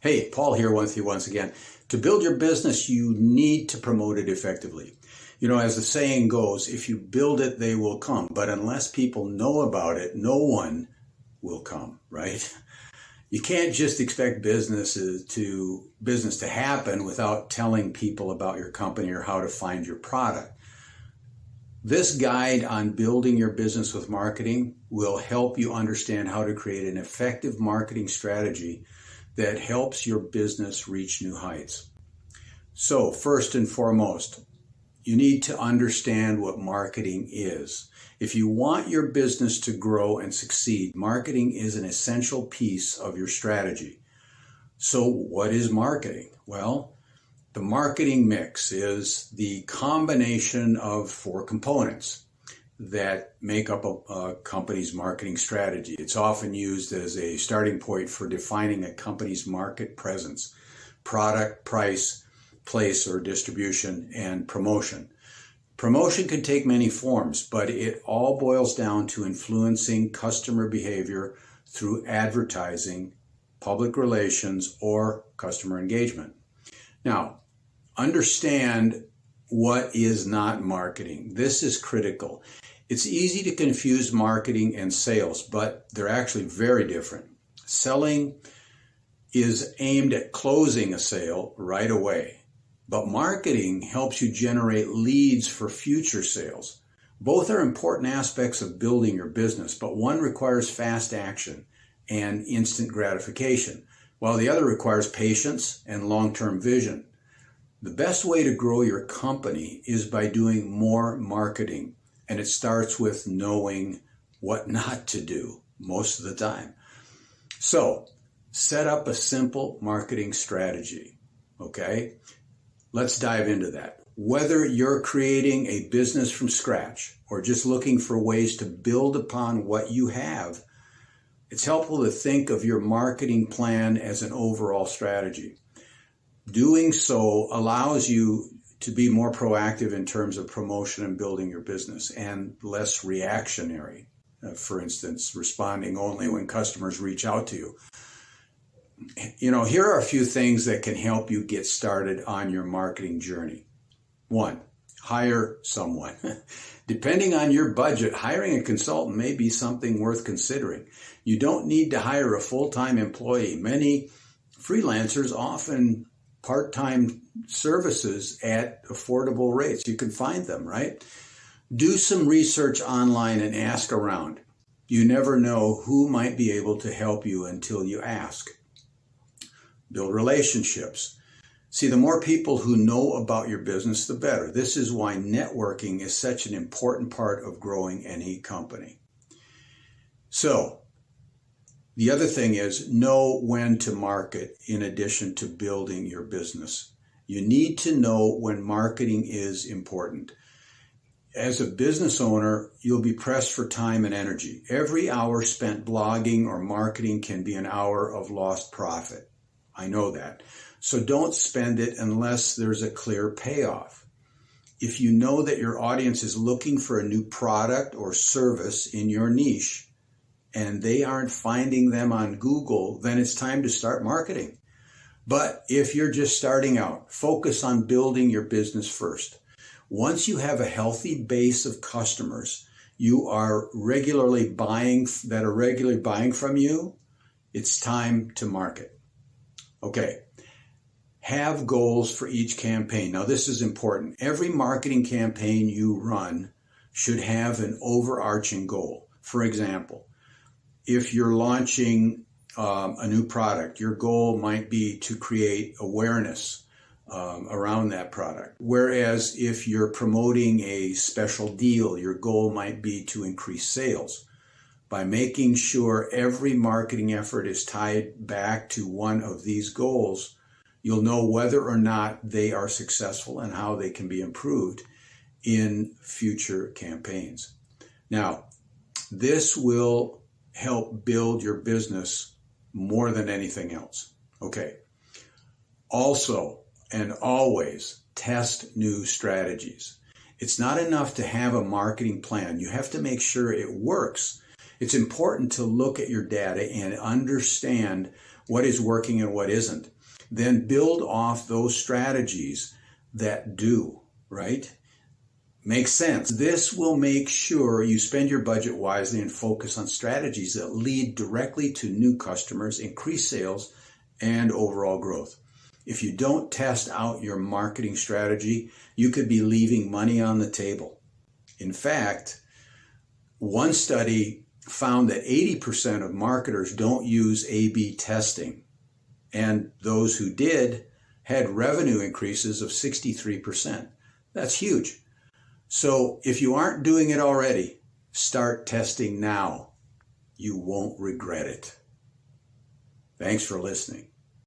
Hey, Paul here with you once again. To build your business, you need to promote it effectively. You know, as the saying goes, if you build it, they will come. But unless people know about it, no one will come, right? You can't just expect business to happen without telling people about your company or how to find your product. This guide on building your business with marketing will help you understand how to create an effective marketing strategy that helps your business reach new heights. So first and foremost, you need to understand what marketing is. If you want your business to grow and succeed, marketing is an essential piece of your strategy. So what is marketing? Well, the marketing mix is the combination of 4 components that make up a company's marketing strategy. It's often used as a starting point for defining a company's market presence: product, price, place or distribution, and promotion. Promotion can take many forms, but it all boils down to influencing customer behavior through advertising, public relations, or customer engagement. Now, understand what is not marketing. This is critical. It's easy to confuse marketing and sales, but they're actually very different. Selling is aimed at closing a sale right away, but marketing helps you generate leads for future sales. Both are important aspects of building your business, but one requires fast action and instant gratification, while the other requires patience and long-term vision. The best way to grow your company is by doing more marketing. And it starts with knowing what not to do most of the time. So set up a simple marketing strategy, okay? Let's dive into that. Whether you're creating a business from scratch or just looking for ways to build upon what you have, it's helpful to think of your marketing plan as an overall strategy. Doing so allows you to be more proactive in terms of promotion and building your business and less reactionary. For instance, responding only when customers reach out to you. You know, here are a few things that can help you get started on your marketing journey. 1, hire someone. Depending on your budget, hiring a consultant may be something worth considering. You don't need to hire a full-time employee. Many freelancers often part-time services at affordable rates. You can find them, right? Do some research online and ask around. You never know who might be able to help you until you ask. Build relationships. See, the more people who know about your business, the better. This is why networking is such an important part of growing any company. So, the other thing is know when to market in addition to building your business. You need to know when marketing is important. As a business owner, you'll be pressed for time and energy. Every hour spent blogging or marketing can be an hour of lost profit. I know that. So don't spend it unless there's a clear payoff. If you know that your audience is looking for a new product or service in your niche, and they aren't finding them on Google, then it's time to start marketing. But if you're just starting out, focus on building your business first. Once you have a healthy base of customers that are regularly buying from you, it's time to market. Okay. Have goals for each campaign. Now, this is important. Every marketing campaign you run should have an overarching goal. For example, if you're launching a new product, your goal might be to create awareness around that product. Whereas if you're promoting a special deal, your goal might be to increase sales. By making sure every marketing effort is tied back to one of these goals, you'll know whether or not they are successful and how they can be improved in future campaigns. Now, this will help build your business more than anything else. Okay. Also, and always, test new strategies. It's not enough to have a marketing plan. You have to make sure it works. It's important to look at your data and understand what is working and what isn't. Then build off those strategies that do, right? Makes sense. This will make sure you spend your budget wisely and focus on strategies that lead directly to new customers, increase sales, and overall growth. If you don't test out your marketing strategy, you could be leaving money on the table. In fact, one study found that 80% of marketers don't use A/B testing, and those who did had revenue increases of 63%. That's huge. So if you aren't doing it already, start testing now. You won't regret it. Thanks for listening.